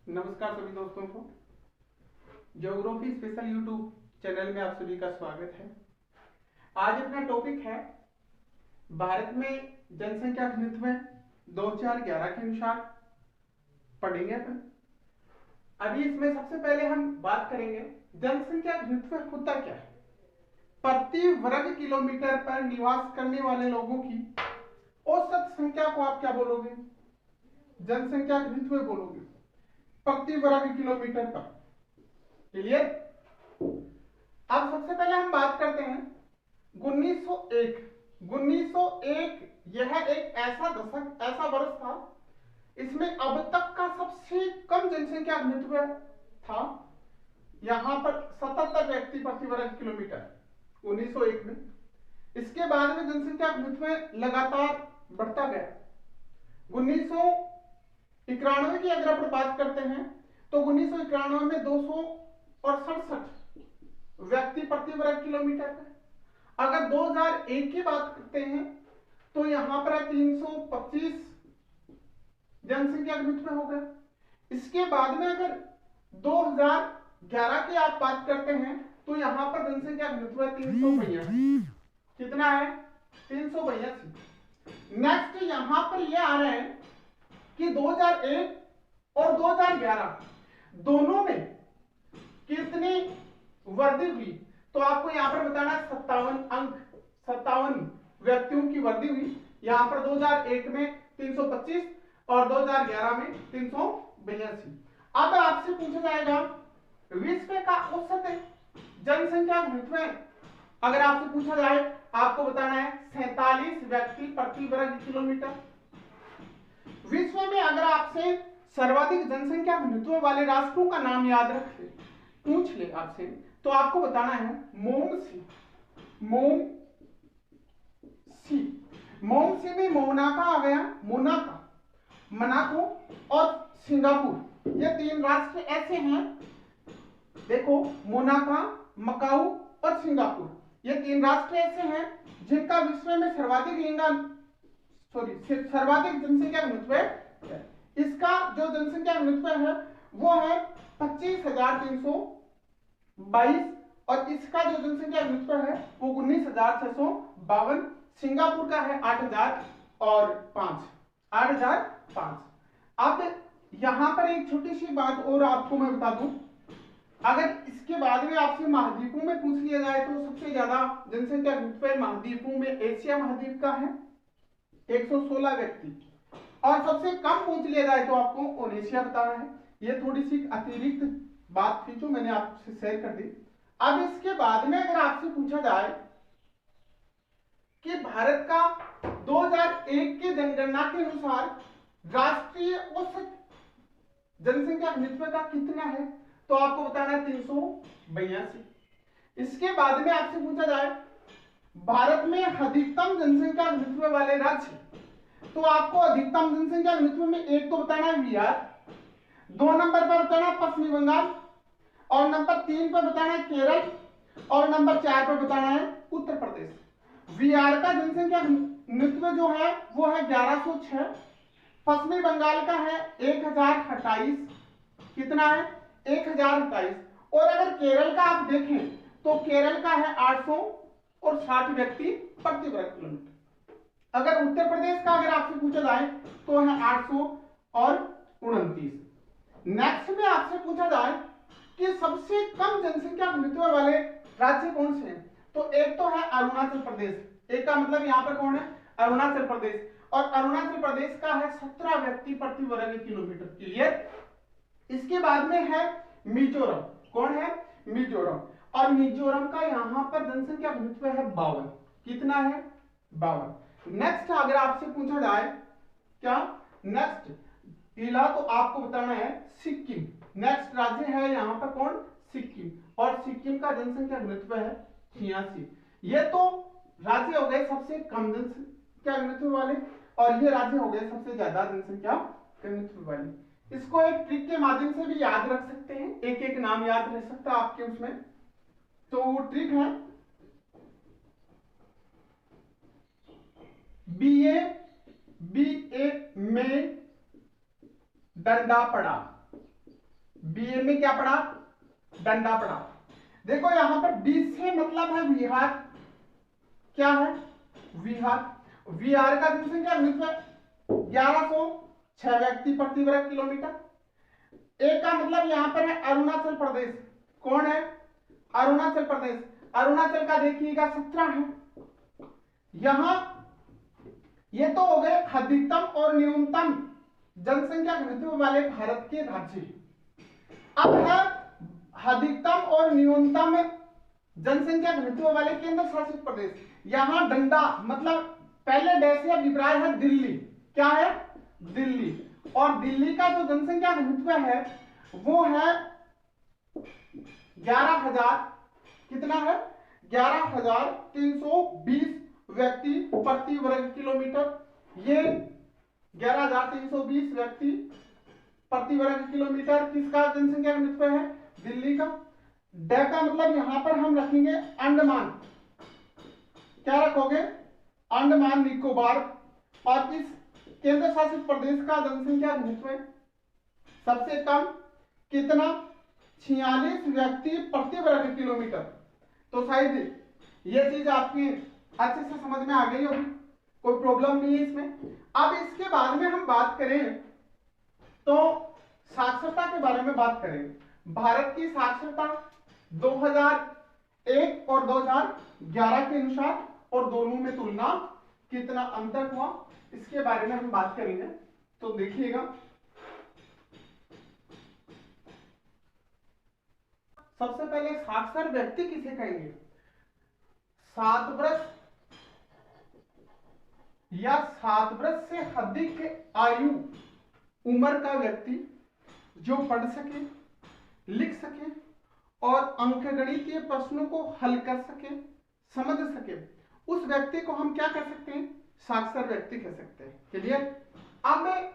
नमस्कार सभी दोस्तों को। ज्योग्राफी स्पेशल यूट्यूब चैनल में आप सभी का स्वागत है। आज अपना टॉपिक है भारत में जनसंख्या घनत्व 2011 के अनुसार पढ़ेंगे अपन। अभी इसमें सबसे पहले हम बात करेंगे जनसंख्या घनत्व होता क्या है। प्रति वर्ग किलोमीटर पर निवास करने वाले लोगों की औसत संख्या को आप क्या बोलोगे? जनसंख्या घनत्व बोलोगे, प्रति वर्ग किलोमीटर पर। क्लियर? अब सबसे पहले हम बात करते हैं 1901 यह एक ऐसा दशक, ऐसा वर्ष था, इसमें अब तक का सबसे कम जनसंख्या घनत्व था। यहां पर 77 व्यक्ति प्रति वर्ग किलोमीटर 1901 में। इसके बाद में जनसंख्या घनत्व लगातार बढ़ता गया। 1991 की अगर अपन बात करते हैं तो 1991 में 267 व्यक्ति प्रति वर्ग किलोमीटर है। अगर 2001 की बात करते हैं तो यहां पर 325 जनसंख्या घनत्व हो गया। इसके बाद में अगर 2011 की आप बात करते हैं तो यहां पर जनसंख्या घनत्व 382। कितना है? 382। नेक्स्ट यहां पर यह आ रहा है कि 2001 और 2011 दोनों में कितनी वृद्धि हुई, तो आपको यहां पर बताना 57 व्यक्तियों की वृद्धि हुई। यहां पर 2001 में 325 और 2011 में 382। अब आपसे पूछा जाएगा विश्व का औसत जनसंख्या घनत्व अगर आपसे पूछा जाए, आपको बताना है 47 व्यक्ति प्रति वर्ग किलोमीटर। विश्व में अगर आपसे सर्वाधिक जनसंख्या घनत्व वाले राष्ट्रों का नाम याद रख ले, पूछ ले आपसे, तो आपको बताना है मोमसी में मोनाको आ गया, मनाको और सिंगापुर। ये तीन राष्ट्र ऐसे हैं, देखो मोनाको, मकाऊ और सिंगापुर, ये तीन राष्ट्र ऐसे हैं जिनका विश्व में सर्वाधिक जनसंख्या घनत्व है। इसका जो जनसंख्या घनत्व है वो है 25,322 और इसका जो जनसंख्या घनत्व है वो 19,652। सिंगापुर का है 8,005। अब यहां पर एक छोटी सी बात और आपको मैं बता दूं, अगर इसके बाद में आपसे महाद्वीपों में पूछ लिया जाए तो सबसे ज्यादा जनसंख्या घनत्व महाद्वीपों में एशिया महाद्वीप का है 116 व्यक्ति, और सबसे कम पूछ लिया जाए तो आपको ओनेशिया बताना है। ये थोड़ी सी अतिरिक्त बात थी जो मैंने आपसे शेयर कर दी। अब इसके बाद में अगर आपसे पूछा जाए कि भारत का 2001 की जनगणना के अनुसार राष्ट्रीय औसत जनसंख्या घनत्व का कितना है, तो आपको बताना है 382। इसके बाद में आपसे पूछा जाए भारत में अधिकतम जनसंख्या घनत्व वाले राज्य, तो आपको अधिकतम जनसंख्या घनत्व में एक तो बताना है बिहार, 2 नंबर पर बताना है पश्चिमी बंगाल, और नंबर 3 पर बताना है केरल, और नंबर 4 पर बताना है उत्तर प्रदेश। बिहार का जनसंख्या घनत्व जो है वो है 1106, पश्चिमी बंगाल का है 1028। कितना है? 1028। और अगर केरल का आप देखें तो केरल का है 860 व्यक्ति प्रति वर्ग किलोमीटर। अगर उत्तर प्रदेश का अगर आपसे पूछा जाए तो है 829। नेक्स्ट में आपसे पूछा जाए कि सबसे कम जनसंख्या घनत्व वाले राज्य कौन से हैं, तो एक तो है अरुणाचल प्रदेश। एक का मतलब यहां पर कौन है? अरुणाचल प्रदेश। और अरुणाचल प्रदेश का है 17 व्यक्ति प्रति वर्ग किलोमीटर। क्लियर? इसके बाद में है मिजोरम। कौन है? मिजोरम। और मिजोरम का यहां पर जनसंख्या घनत्व है 52। कितना है? 52। नेक्स्ट अगर आपसे पूछा जाए क्या नेक्स्ट पहला, तो आपको बताना है सिक्किम। नेक्स्ट राज्य है यहां पर कौन? सिक्किम। और सिक्किम का जनसंख्या घनत्व है 86। ये तो राज्य हो गए सबसे कम जनसंख्या घनत्व वाले, और ये राज्य हो गए सबसे ज्यादा जनसंख्या घनत्व वाले। इसको एक ट्रिक के माध्यम से भी याद रख सकते हैं, एक एक नाम याद रह सकता है आपके उसमें। तो वो ट्रिक है बीए में डंडा पड़ा। बीए में क्या पढ़ा, डंडा पढ़ा। देखो यहां पर 20 से मतलब है विहार, क्या है विहार। विहार का जनसंख्या घनत्व 1106 व्यक्ति प्रति वर्ग किलोमीटर। एक का मतलब यहां पर है अरुणाचल प्रदेश। कौन है, अरुणाचल प्रदेश। अरुणाचल का देखिएगा 17 है। यहां ये तो हो गए अधिकतम और न्यूनतम जनसंख्या घनत्व वाले भारत के राज्य। अब है अधिकतम और न्यूनतम जनसंख्या घनत्व वाले केंद्र शासित प्रदेश। यहां डंडा मतलब पहले डैश या विप्राय है दिल्ली, क्या है दिल्ली। और दिल्ली का जो जनसंख्या घनत्व है वो है 11,000, कितना है 11,320 व्यक्ति प्रति वर्ग किलोमीटर। ये 11,320 व्यक्ति प्रति वर्ग किलोमीटर किसका जनसंख्या घनत्व है, दिल्ली का। ड का मतलब यहां पर हम रखेंगे अंडमान, क्या रखोगे अंडमान निकोबार। और इस केंद्र शासित प्रदेश का जनसंख्या घनत्व सबसे कम कितना 46 व्यक्ति प्रति वर्ग किलोमीटर। तो शायद ये चीज आपकी अच्छे से समझ में आ गई होगी, कोई प्रॉब्लम नहीं है इसमें। अब इसके बाद में हम बात करें तो साक्षरता के बारे में बात करें। भारत की साक्षरता 2001 और 2011 के अनुसार और दोनों में तुलना कितना अंतर हुआ, इसके बारे में हम बात करेंगे। तो देखिएगा सबसे पहले साक्षर व्यक्ति किसे कहेंगे, 7 वर्ष या 7 वर्ष से अधिक आयु उम्र का व्यक्ति जो पढ़ सके, लिख सके और अंकगणितीय प्रश्नों को हल कर सके, समझ सके, उस व्यक्ति को हम क्या कह सकते हैं, साक्षर व्यक्ति कह सकते हैं। क्लियर। अब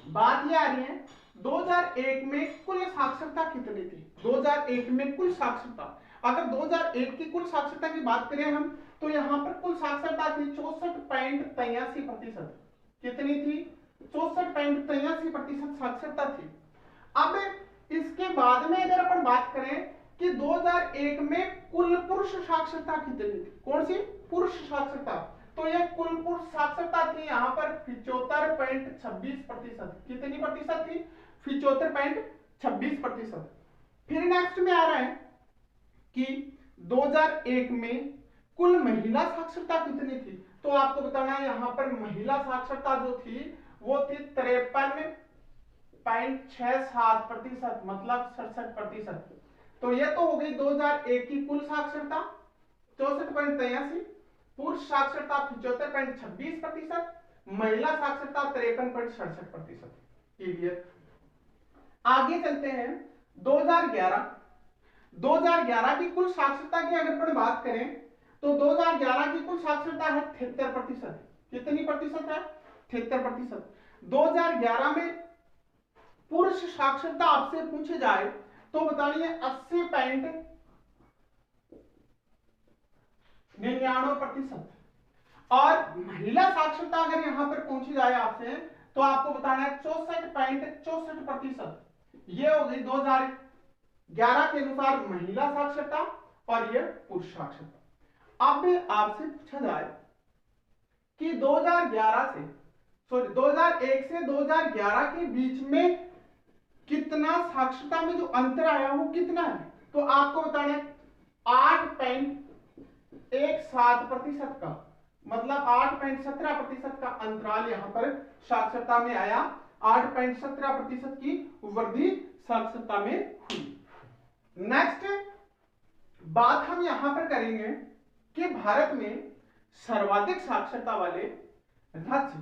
बात यह आ रही है 2001 में कुल साक्षरता कितनी थी। 2001 में कुल साक्षरता, अगर 2001 की कुल साक्षरता की बात करें हम तो यहां पर कुल साक्षरता थी 64.83%। कितनी थी, 64.83% साक्षरता थी। अब इसके बाद में अगर अपन बात करें कि 2001 में कुल पुरुष साक्षरता कितनी थी, कौन सी पुरुष साक्षरता, तो यह कुल पुरुष साक्षरता थी यहां पर 75.26%। कितनी प्रतिशत थी, 75.26%। फिर नेक्स्ट में आ रहा है कि 2001 में कुल महिला साक्षरता कितनी थी, तो आपको बताना है यहां पर महिला साक्षरता जो थी वो थी 53.67%, मतलब 67%। तो ये तो हो गई 2001 की कुल साक्षरता 64.83, पुरुष साक्षरता 75.26%, महिला साक्षरता 53.67%। क्लियर। आगे चलते हैं 2011 की कुल साक्षरता की अगर अपन बात करें तो 2011 की कुल साक्षरता है 73%। कितनी प्रतिशत है, 73%। 2011 में पुरुष साक्षरता आपसे पूछे जाए तो बताइए 80.99%। और महिला साक्षरता अगर यहां पर पूछी जाए आपसे तो आपको बताना है 64.64%। ये हो गई 2011 के अनुसार महिला साक्षरता और ये पुरुष साक्षरता। अब आपसे पूछा जाए कि 2001 से 2011 के बीच में कितना साक्षरता में जो अंतर आया वो कितना है, तो आपको बताना है 8.17% का, मतलब 8.17% का अंतराल यहां पर साक्षरता में आया। 8.17% की वृद्धि साक्षरता में हुई। नेक्स्ट बात हम यहां पर करेंगे कि भारत में सर्वाधिक साक्षरता वाले राज्य।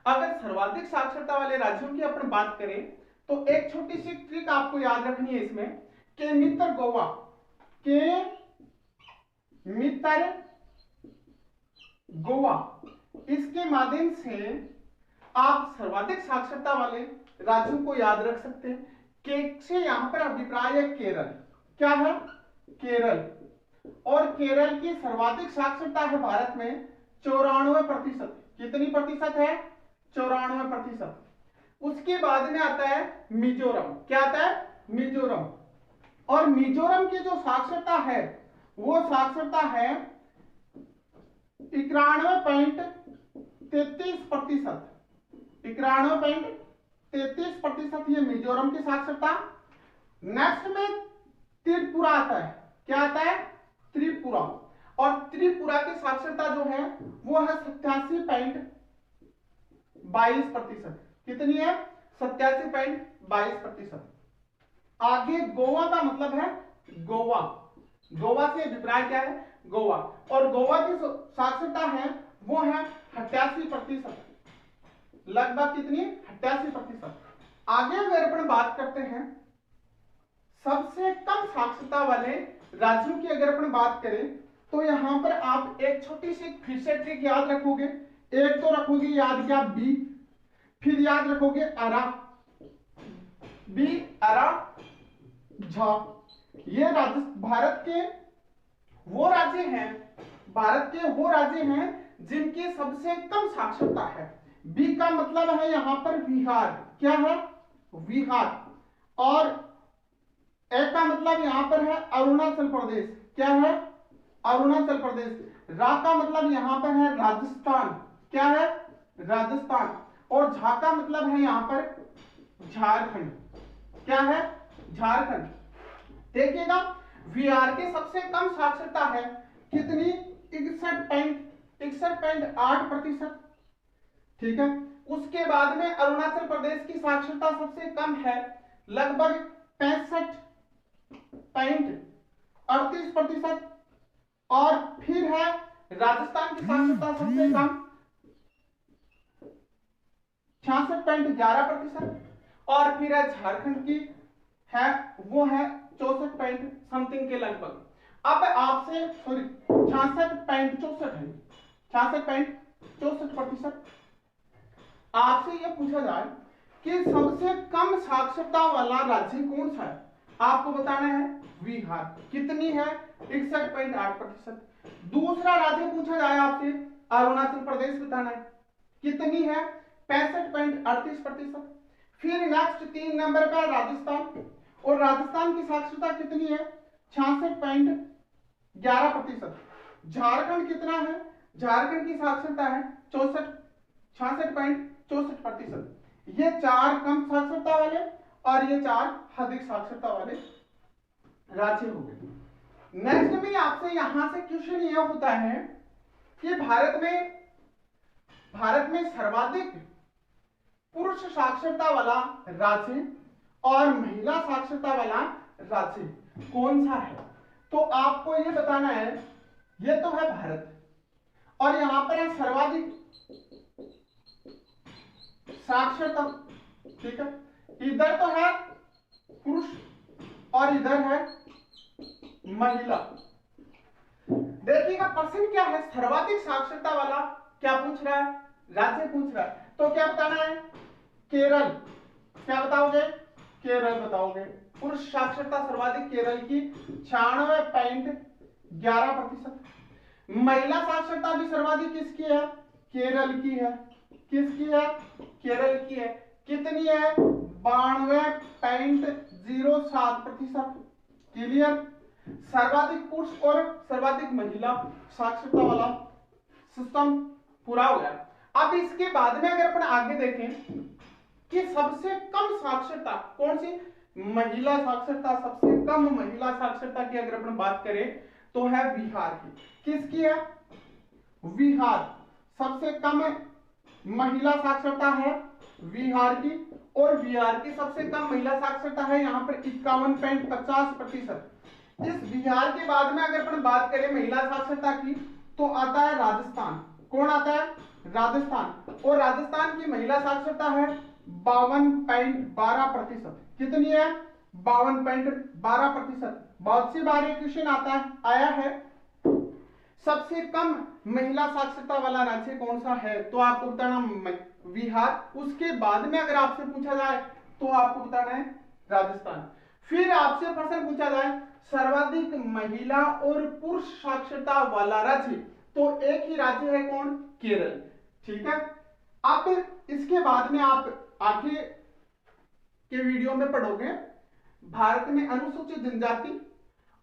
अगर सर्वाधिक साक्षरता वाले राज्यों की अपन बात करें तो एक छोटी सी ट्रिक आपको याद रखनी है इसमें, के मित्र गोवा, के मित्र गोवा, इसके माध्यम से आप सर्वाधिक साक्षरता वाले राज्यों को याद रख सकते हैं। के से यहां पर अभिप्राय है केरल, क्या है केरल, और केरल की सर्वाधिक साक्षरता है भारत में 94%। कितनी प्रतिशत है, 94%। उसके बाद में आता है मिजोरम, क्या आता है मिजोरम। और मिजोरम की जो साक्षरता है वो साक्षरता है 91.33%। 91.33% ये मिजोरम की साक्षरता। नेक्स्ट में त्रिपुरा आता है। क्या आता है? त्रिपुरा। और त्रिपुरा की साक्षरता जो है वो है 87.22%। कितनी है? 87.22%। आगे गोवा का मतलब है गोवा। गोवा से अभिप्राय क्या है? गोवा। और गोवा की साक्षरता है वो है 88%। लगभग कितनी? 88%। आगे अगर अपन बात करते हैं सबसे कम साक्षरता वाले राज्यों की, अगर अपन बात करें तो यहां पर आप एक छोटी सी फिर से ट्रिक याद रखोगे। एक तो रखोगे याद क्या? बी। फिर याद रखोगे अरा, बी अरा झा। ये राज्य भारत के वो राज्य हैं जिनकी सबसे कम साक्षरता है। बी का मतलब है यहां पर बिहार। क्या है? बिहार। और ए का मतलब यहां पर है अरुणाचल प्रदेश। क्या है? अरुणाचल प्रदेश। रा का मतलब यहां पर है राजस्थान। क्या है? राजस्थान। और झा का मतलब है यहां पर झारखंड। क्या है? झारखंड। देखिएगा बिहार की सबसे कम साक्षरता है कितनी? 61.8%। ठीक है। उसके बाद में अरुणाचल प्रदेश की साक्षरता सबसे कम है लगभग 65.38%। और फिर है राजस्थान की साक्षरता सबसे कम 66.11%। और फिर है झारखंड की है वो है 64 समथिंग के लगभग। अब आपसे सॉरी 66.64 है, 66.64%। आपसे यह पूछा जाए कि सबसे कम साक्षरता वाला राज्य कौन सा है? आपको बताना है बिहार। कितनी है? 61.8%। दूसरा राज्य पूछा जाए आपसे अरुणाचल प्रदेश बताना है। कितनी है? 65.38%। फिर नेक्स्ट 3 नंबर पर राजस्थान। और राजस्थान की साक्षरता कितनी है? 66.11%। झारखंड कितना है? झारखंड की साक्षरता है 66.64%। ये 4 कम साक्षरता वाले और ये 4 अधिक साक्षरता वाले राज्य हो गए। नेक्स्ट में आपसे यहां से क्वेश्चन यह होता है कि भारत में सर्वाधिक पुरुष साक्षरता वाला राज्य और महिला साक्षरता वाला राज्य कौन सा है? तो आपको यह बताना है। यह तो है भारत और यहां पर है सर्वाधिक साक्षरता। ठीक है। इधर तो है पुरुष और इधर है महिला। देखिएगा प्रश्न क्या है? सर्वाधिक साक्षरता वाला क्या पूछ रहा है? राज्य पूछ रहा है। तो क्या बताना है? केरल। क्या बताओगे? केरल बताओगे। पुरुष साक्षरता सर्वाधिक केरल की 96.11%। महिला साक्षरता भी सर्वाधिक किसकी है? केरल की है। किसकी है? केरल की है। कितनी है? 92.07%। क्लियर? सर्वाधिक पुरुष और सर्वाधिक महिला साक्षरता वाला सिस्टम पूरा हो गया। अब इसके बाद में अगर अपन आगे देखें कि सबसे कम साक्षरता कौन सी? महिला साक्षरता। सबसे कम महिला साक्षरता की अगर अपन बात करें तो है बिहार की। किसकी है? बिहार। सबसे कम महिला साक्षरता है बिहार की। और बिहार की सबसे कम महिला साक्षरता है यहां पर 51.50%। इस बिहार के बाद में अगर अपन बात करें महिला साक्षरता की तो आता है राजस्थान। कौन आता है? राजस्थान। और राजस्थान की महिला साक्षरता है 52.12%। कितनी है? 52.12%। बहुत सी बार ये क्वेश्चन आया है सबसे कम महिला साक्षरता वाला राज्य कौन सा है? तो आपको बताना बिहार। उसके बाद में अगर आपसे पूछा जाए तो आपको बताना है राजस्थान। फिर आपसे प्रश्न पूछा जाए सर्वाधिक महिला और पुरुष साक्षरता वाला राज्य, तो एक ही राज्य है कौन? केरल। ठीक है। अब इसके बाद में आप आगे के वीडियो में पढ़ोगे भारत में अनुसूचित जनजाति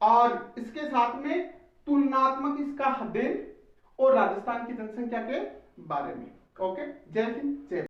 और इसके साथ में तुलनात्मक इसका अध्ययन और राजस्थान की जनसंख्या के बारे में। ओके, जय हिंद, जय